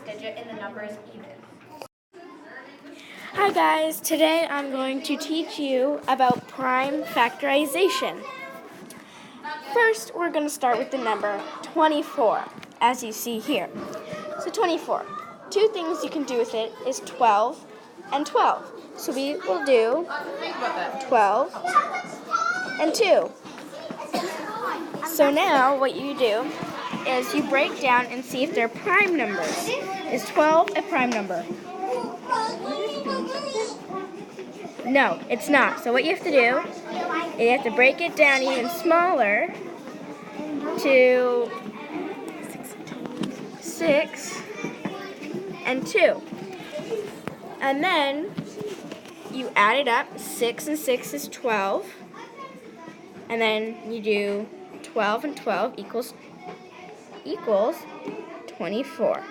last digit in the number is even. Hi guys, today I'm going to teach you about prime factorization. First, we're going to start with the number 24, as you see here. So 24. Two things you can do with it is 12 and 12. So we will do 12 and 2. So now what you do is you break down and see if they're prime numbers. Is 12 a prime number? No, it's not. So what you have to do is you have to break it down even smaller to 6 and 2. And then you add it up. 6 and 6 is 12. And then you do 12 and 12 equals 24.